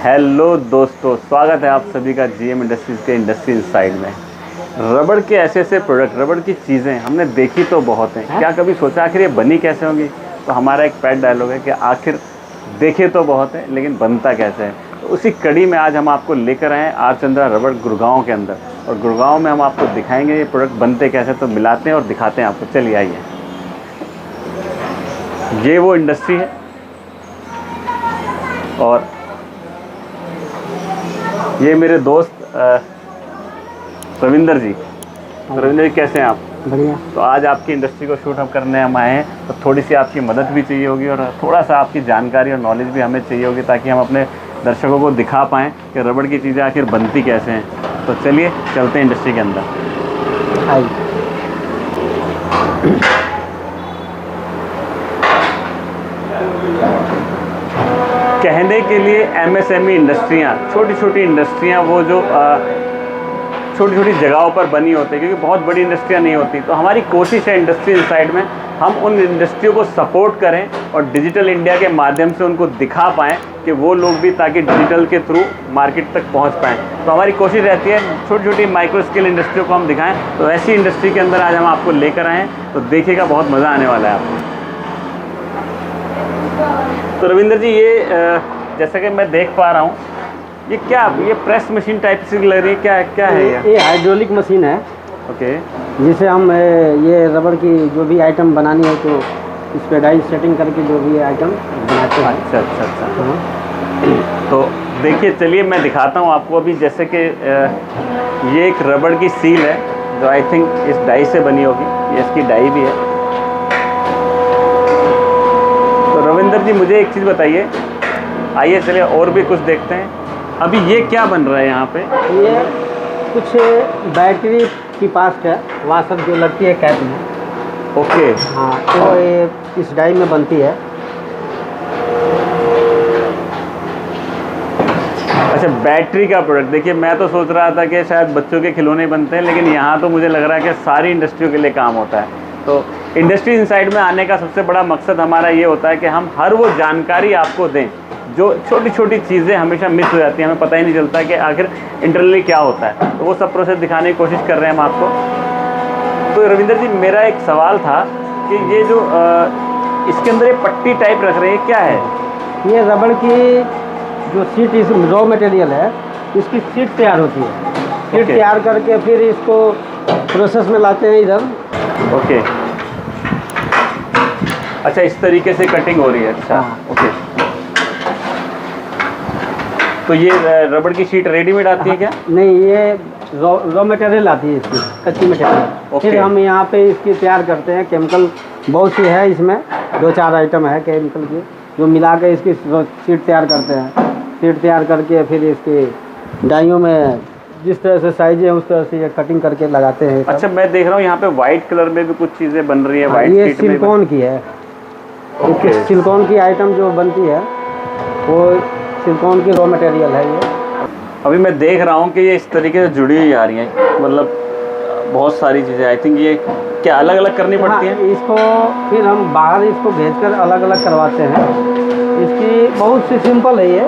Hello दोस्तों, स्वागत है आप सभी का जीएम इंडस्ट्रीज़ के इंडस्ट्री इनसाइड में। रबड़ के ऐसे ऐसे प्रोडक्ट, रबड़ की चीज़ें हमने देखी तो बहुत हैं, क्या कभी सोचा आखिर ये बनी कैसे होंगी? तो हमारा एक पैट डायलॉग है कि आखिर देखे तो बहुत है लेकिन बनता कैसे है। तो उसी कड़ी में आज हम आपको लेकर आए हैं आर चंद्रा रबड़ गुड़गांव के अंदर, और गुड़गांव में हम आपको दिखाएंगे ये प्रोडक्ट बनते कैसे। तो मिलाते हैं और दिखाते हैं आपको। चलिए आइए, ये वो इंडस्ट्री है और ये मेरे दोस्त रविंदर जी। तो रविंदर जी कैसे हैं आप? बढ़िया। तो आज आपकी इंडस्ट्री को शूट हम करने हम आए हैं, तो थोड़ी सी आपकी मदद भी चाहिए होगी और थोड़ा सा आपकी जानकारी और नॉलेज भी हमें चाहिए होगी, ताकि हम अपने दर्शकों को दिखा पाएँ कि रबड़ की चीज़ें आखिर बनती कैसे हैं। तो चलिए चलते हैं इंडस्ट्री के अंदर। कहने के लिए एमएसएमई इंडस्ट्रियाँ, छोटी छोटी इंडस्ट्रियाँ, वो जो छोटी छोटी जगहों पर बनी होती है, क्योंकि बहुत बड़ी इंडस्ट्रियाँ नहीं होती। तो हमारी कोशिश है इंडस्ट्री इनसाइड में हम उन इंडस्ट्रियों को सपोर्ट करें और डिजिटल इंडिया के माध्यम से उनको दिखा पाएँ कि वो लोग भी ताकि डिजिटल के थ्रू मार्केट तक पहुँच पाएँ। तो हमारी कोशिश रहती है छोटी छोटी माइक्रो स्केल इंडस्ट्रियों को हम दिखाएँ। तो ऐसी इंडस्ट्री के अंदर आज हम आपको लेकर आएँ, तो देखिएगा बहुत मज़ा आने वाला है आपको। तो रविंदर जी, ये जैसा कि मैं देख पा रहा हूँ, ये क्या, ये प्रेस मशीन टाइप से लग रही है, क्या है ये हाइड्रोलिक मशीन है। ओके। जिसे हम ये रबड़ की जो भी आइटम बनानी है तो इस पर डाई सेटिंग करके जो भी आइटम बनाते हैं। अच्छा अच्छा अच्छा। हाँ। तो देखिए, चलिए मैं दिखाता हूँ आपको अभी। जैसे कि ये एक रबड़ की सील है जो आई थिंक इस डाई से बनी होगी, ये इसकी डाई भी है। तो रविंदर जी मुझे एक चीज़ बताइए, आइए चलिए और भी कुछ देखते हैं। अभी ये क्या बन रहा है यहाँ पे? ये कुछ बैटरी की पास है, वाशर जो लगती है कैप में। ओके। हाँ, तो ये इस डाई में बनती है। अच्छा, बैटरी का प्रोडक्ट। देखिए, मैं तो सोच रहा था कि शायद बच्चों के खिलौने बनते हैं, लेकिन यहाँ तो मुझे लग रहा है कि सारी इंडस्ट्रियों के लिए काम होता है। तो इंडस्ट्री इनसाइड में आने का सबसे बड़ा मकसद हमारा ये होता है कि हम हर वो जानकारी आपको दें जो छोटी छोटी चीज़ें हमेशा मिस हो जाती हैं, हमें पता ही नहीं चलता कि आखिर इंटरनली क्या होता है। तो वो सब प्रोसेस दिखाने की कोशिश कर रहे हैं हम आपको। तो रविंदर जी, मेरा एक सवाल था कि ये जो इसके अंदर ये पट्टी टाइप रख रहे हैं, क्या है? ये रबड़ की जो शीट, इस रॉ मटेरियल है, इसकी शीट तैयार होती है। शीट तैयार करके फिर इसको प्रोसेस में लाते हैं इधर। ओके। अच्छा, इस तरीके से कटिंग हो रही है। अच्छा। ओके। तो ये रबड़ की शीट रेडीमेड आती है क्या? नहीं, ये रॉ मटेरियल आती है, इसकी कच्ची मटेरियल। फिर हम यहाँ पे इसकी तैयार करते हैं। केमिकल बहुत सी है इसमें, 2-4 आइटम है केमिकल की, जो मिला के इसकी शीट तैयार करते हैं। शीट तैयार करके फिर इसकी डाइयों में जिस तरह से साइज है उस तरह से ये कटिंग करके लगाते हैं। अच्छा, मैं देख रहा हूँ यहाँ पे वाइट कलर में भी कुछ चीज़ें बन रही है। वाइट ये शीट में सिलिकॉन की है। सिलिकॉन की आइटम जो बनती है वो सिलिकॉन की रॉ मटेरियल है ये। अभी मैं देख रहा हूँ कि ये इस तरीके से जुड़ी हुई आ रही हैं, मतलब बहुत सारी चीज़ें। आई थिंक ये क्या अलग अलग करनी पड़ती हैं? इसको फिर हम बाहर इसको भेजकर अलग अलग करवाते हैं। इसकी बहुत सी सिंपल है, ये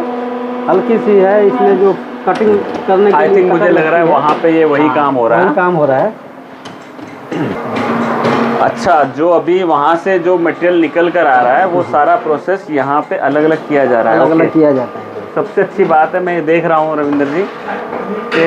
हल्की सी है। इसमें जो कटिंग करने के लिए, आई थिंक मुझे लग रहा है वहाँ पे ये वही काम हो रहा है। वही काम हो रहा है। अच्छा, जो अभी वहाँ से जो मटेरियल निकल कर आ रहा है वो सारा प्रोसेस यहाँ पे अलग अलग किया जा रहा है। अलग अलग किया जाता है। सबसे अच्छी बात है, मैं ये देख रहा हूँ रविंदर जी कि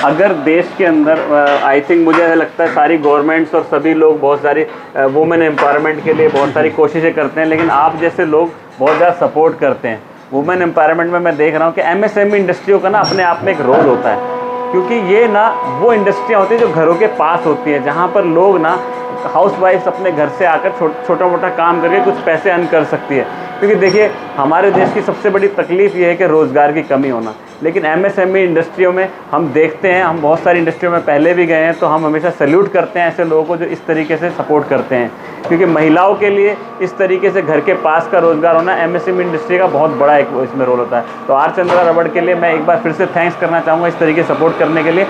अगर देश के अंदर आई थिंक मुझे ऐसा लगता है सारी गवर्नमेंट्स और सभी लोग बहुत सारी वुमेन एम्पावरमेंट के लिए बहुत सारी कोशिशें करते हैं, लेकिन आप जैसे लोग बहुत ज़्यादा सपोर्ट करते हैं वुमेन एम्पावरमेंट में। मैं देख रहा हूँ कि एमएसएमई इंडस्ट्रियों का ना अपने आप में एक रोल होता है, क्योंकि ये ना वो इंडस्ट्रियाँ होती हैं जो घरों के पास होती हैं, जहाँ पर लोग ना हाउसवाइफ्स अपने घर से आकर छोटा मोटा काम करके कुछ पैसे अर्न कर सकती है। क्योंकि देखिए, हमारे देश की सबसे बड़ी तकलीफ़ ये है कि रोज़गार की कमी होना, लेकिन एमएसएमई इंडस्ट्रियों में हम देखते हैं, हम बहुत सारी इंडस्ट्रियों में पहले भी गए हैं, तो हम हमेशा सैल्यूट करते हैं ऐसे लोगों को जो इस तरीके से सपोर्ट करते हैं। क्योंकि महिलाओं के लिए इस तरीके से घर के पास का रोज़गार होना एमएसएमई इंडस्ट्री का बहुत बड़ा एक इसमें रोल होता है। तो आर चंद्रा रबड़ के लिए मैं एक बार फिर से थैंक्स करना चाहूँगा इस तरीके सपोर्ट करने के लिए।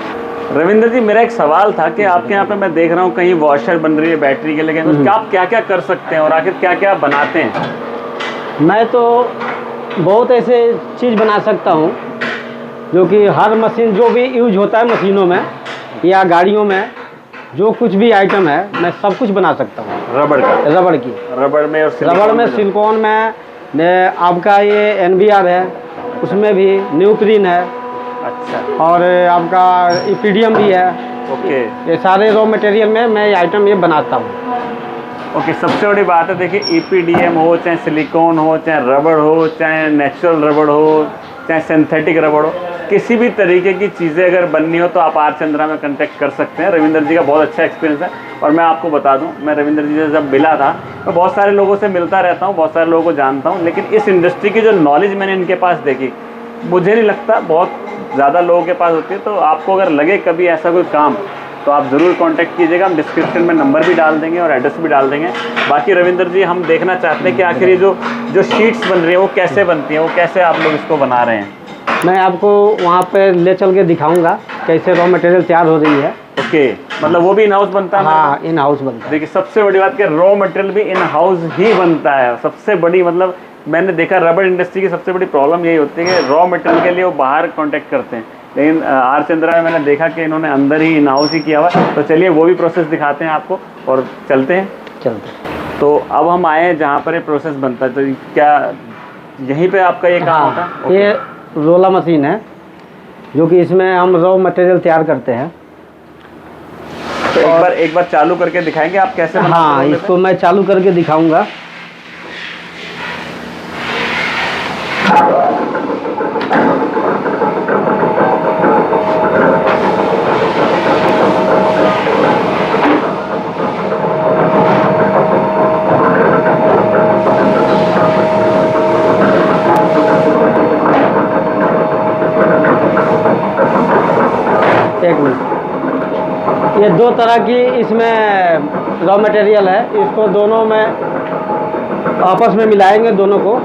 रविंदर जी, मेरा एक सवाल था कि आपके यहाँ पे मैं देख रहा हूँ कहीं वॉशर बन रही है बैटरी के, लेकिन उसका आप क्या क्या कर सकते हैं और आखिर क्या क्या बनाते हैं? मैं तो बहुत ऐसे चीज़ बना सकता हूँ जो कि हर मशीन जो भी यूज होता है मशीनों में या गाड़ियों में, जो कुछ भी आइटम है मैं सब कुछ बना सकता हूँ। रबड़ का? रबड़ की, रबड़ में और रबड़ में, सिलिकॉन में, आपका ये NBR है, उसमें भी न्यूप्रीन है। अच्छा। और आपका ईपीडीएम भी है। ओके। ये सारे रॉ मटेरियल में मैं ये आइटम ये बनाता हूँ। ओके, सबसे बड़ी बात है, देखिए ईपीडीएम हो, चाहे सिलिकॉन हो, चाहे रबड़ हो, चाहे नेचुरल रबड़ हो, चाहे सिंथेटिक रबड़ हो, किसी भी तरीके की चीज़ें अगर बननी हो तो आप आर चंद्रा में कांटेक्ट कर सकते हैं। रविंदर जी का बहुत अच्छा एक्सपीरियंस है। और मैं आपको बता दूं, मैं रविंदर जी से जब मिला था, मैं बहुत सारे लोगों से मिलता रहता हूं, बहुत सारे लोगों को जानता हूं, लेकिन इस इंडस्ट्री की जो नॉलेज मैंने इनके पास देखी, मुझे नहीं लगता बहुत ज़्यादा लोगों के पास होती है। तो आपको अगर लगे कभी ऐसा कोई काम तो आप ज़रूर कांटेक्ट कीजिएगा। हम डिस्क्रिप्शन में नंबर भी डाल देंगे और एड्रेस भी डाल देंगे। बाकी रविंदर जी, हम देखना चाहते हैं कि आखिर ये जो शीट्स बन रही हैं वो कैसे बनती हैं, वो कैसे आप लोग इसको बना रहे हैं। मैं आपको वहाँ पे ले चल के दिखाऊंगा कैसे रॉ मटेरियल तैयार हो रही है। ओके, मतलब वो भी इन हाउस बनता है? हाँ, इन हाउस बनता है। देखिए, सबसे बड़ी बात कि रॉ मटेरियल भी इन हाउस ही बनता है। सबसे बड़ी, मतलब मैंने देखा रबड़ इंडस्ट्री की सबसे बड़ी प्रॉब्लम यही होती है कि रॉ मटेरियल के लिए वो बाहर कांटेक्ट करते हैं, लेकिन आर चंद्रा में मैंने देखा कि इन्होंने अंदर ही इन हाउस ही किया हुआ है। तो चलिए वो भी प्रोसेस दिखाते हैं आपको और चलते हैं। तो अब हम आए हैं जहाँ पर ये प्रोसेस बनता है, तो क्या यहीं पे आपका ये काम होता है? ये रोला मशीन है जो कि इसमें हम रॉ मटेरियल तैयार करते हैं। तो एक बार चालू करके दिखाएंगे आप कैसे बनाते हैं? हाँ, इसको मैं चालू करके दिखाऊंगा। एक मिनट, ये दो तरह की इसमें रॉ मटेरियल है, इसको दोनों में आपस में मिलाएंगे दोनों को।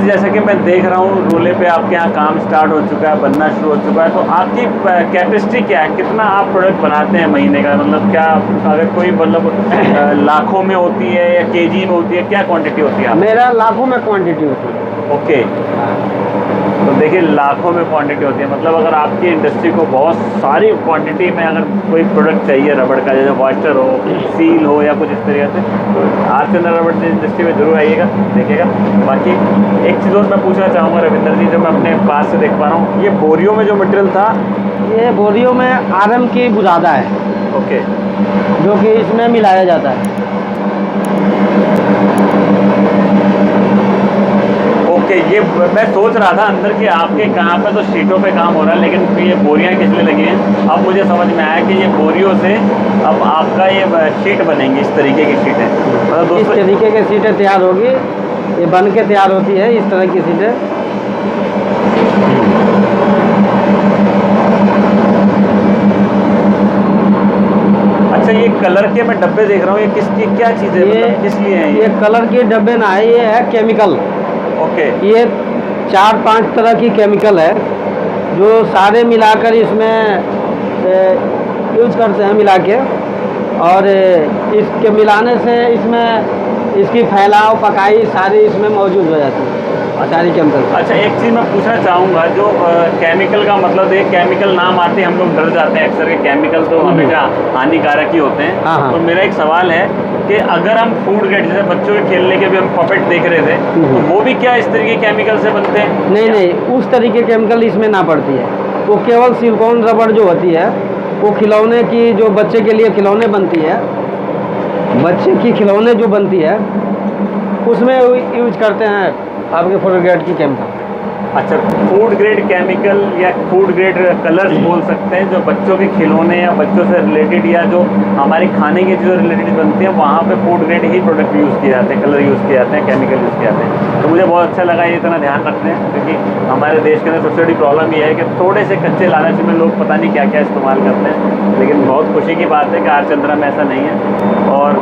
जैसा कि मैं देख रहा हूँ रोले पे आपके यहाँ काम स्टार्ट हो चुका है, बनना शुरू हो चुका है। तो आपकी कैपेसिटी क्या है, कितना आप प्रोडक्ट बनाते हैं महीने का? मतलब क्या अगर कोई मतलब लाखों में होती है या केजी में होती है, क्या क्वांटिटी होती है? मेरा लाखों में क्वांटिटी होती है। ओके, तो देखिए लाखों में क्वांटिटी होती है। मतलब अगर आपकी इंडस्ट्री को बहुत सारी क्वांटिटी में अगर कोई प्रोडक्ट चाहिए रबड़ का, जैसे वॉशर हो, सील हो या कुछ इस तरीके से, तो आर चंद्रा रबड़ इंडस्ट्री में जरूर आइएगा, देखिएगा। बाकी एक चीज़ और मैं पूछना चाहूँगा रविंदर जी, जो मैं अपने पास से देख पा रहा हूँ, ये बोरियों में जो मटेरियल था, ये बोरियों में RM की बुरादा है। ओके, जो कि इसमें मिलाया जाता है। ओके, ये मैं सोच रहा था अंदर कि आपके कहाँ पे तो शीटों पे काम हो रहा है, लेकिन फिर ये बोरियाँ किस लिए लगी हैं? अब मुझे समझ में आया कि ये बोरियों से अब आपका ये शीट बनेंगी, इस तरीके की शीटें। मतलब इस दोस्तों, तरीके की सीटें तैयार होगी, ये बन के तैयार होती है इस तरह की सीटें। अच्छा, ये कलर के मैं डब्बे देख रहा हूँ, ये किसकी क्या चीज़ है, मतलब किस लिए है ये कलर के डब्बे ना है, ये है केमिकल। ओके, ये 4-5 तरह की केमिकल है जो सारे मिलाकर इसमें यूज करते हैं मिला के, और इसके मिलाने से इसमें इसकी फैलाव पकाई सारी इसमें मौजूद हो जाती है, सारी केमिकल। अच्छा, एक चीज़ मैं पूछना चाहूँगा, जो केमिकल का मतलब है, केमिकल नाम आते हैं हम लोग डर जाते हैं अक्सर के, केमिकल तो हमेशा हानिकारक ही होते हैं। हाँ। तो मेरा एक सवाल है कि अगर हम फूड ग्रेड, जैसे बच्चों के खेलने के भी हम पपेट देख रहे थे, तो वो भी क्या इस तरीके केमिकल से बनते हैं? नहीं, उस तरीके केमिकल इसमें ना पड़ती है। वो केवल सिलिकॉन रबड़ जो होती है, वो खिलौने की, जो बच्चे के लिए खिलौने बनती है, बच्चे की खिलौने जो बनती है, उसमें यूज करते हैं आपके फूड ग्रेड की केमिकल। अच्छा, फूड ग्रेड केमिकल या फूड ग्रेड कलर्स बोल सकते हैं, जो बच्चों के खिलौने या बच्चों से रिलेटेड या जो हमारी खाने की चीज़ों रिलेटेड बनती हैं, वहाँ पे फूड ग्रेड ही प्रोडक्ट यूज़ किए जाते हैं, कलर यूज़ किए जाते हैं, केमिकल यूज़ किए जाते हैं। तो मुझे बहुत अच्छा लगा ये इतना ध्यान रखते हैं, क्योंकि हमारे देश के अंदर सबसे बड़ी प्रॉब्लम ये है कि थोड़े से कच्चे लालच में लोग पता नहीं क्या क्या इस्तेमाल करते हैं। लेकिन बहुत खुशी की बात है कि आर चंद्रा में ऐसा नहीं है। और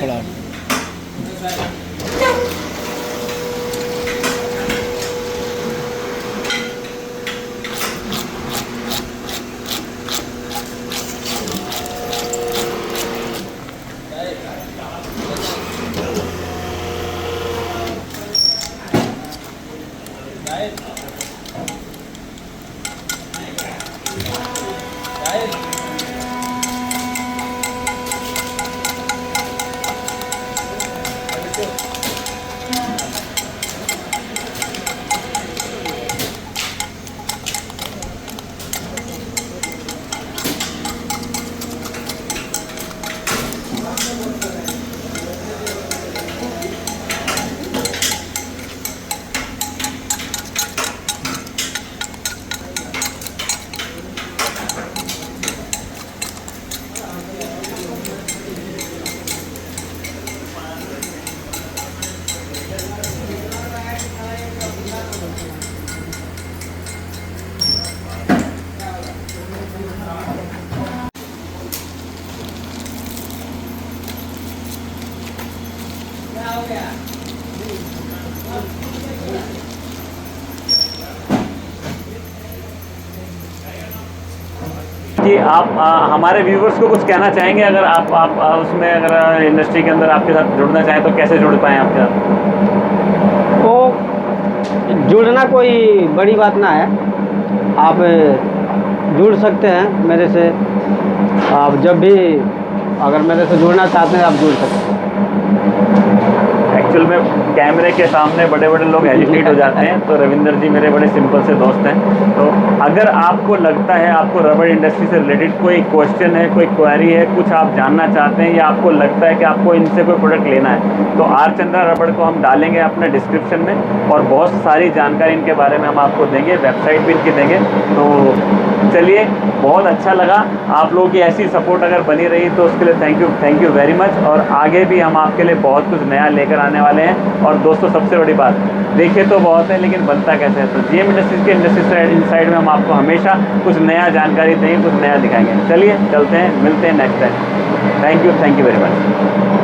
थोड़ा कि आप हमारे व्यूवर्स को कुछ कहना चाहेंगे, अगर आप उसमें अगर इंडस्ट्री के अंदर आपके साथ जुड़ना चाहें तो कैसे जुड़ पाएँ आपके साथ? तो जुड़ना कोई बड़ी बात ना है, आप जुड़ सकते हैं मेरे से। आप जब भी अगर मेरे से जुड़ना चाहते हैं आप जुड़ सकते हैं। एक्चुअल में कैमरे के सामने बड़े बड़े लोग हेजिटेट हो जाते हैं, तो रविंदर जी मेरे बड़े सिंपल से दोस्त हैं। तो अगर आपको लगता है आपको रबड़ इंडस्ट्री से रिलेटेड कोई क्वेश्चन है, कोई क्वेरी है, कुछ आप जानना चाहते हैं या आपको लगता है कि आपको इनसे कोई प्रोडक्ट लेना है, तो आर चंद्रा रबड़ को हम डालेंगे अपने डिस्क्रिप्शन में और बहुत सारी जानकारी इनके बारे में हम आपको देंगे, वेबसाइट भी इनकी देंगे। तो चलिए, बहुत अच्छा लगा। आप लोगों की ऐसी सपोर्ट अगर बनी रही तो उसके लिए थैंक यू वेरी मच। और आगे भी हम आपके लिए बहुत कुछ नया लेकर आने वाले हैं। और दोस्तों, सबसे बड़ी बात, देखे तो बहुत है लेकिन बनता कैसे है, तो जीएम इंडस्ट्रीज के इंडस्ट्री इनसाइड में हम आपको हमेशा कुछ नया जानकारी देंगे, कुछ नया दिखाएंगे। चलिए चलते हैं, मिलते हैं next time. Thank you very much.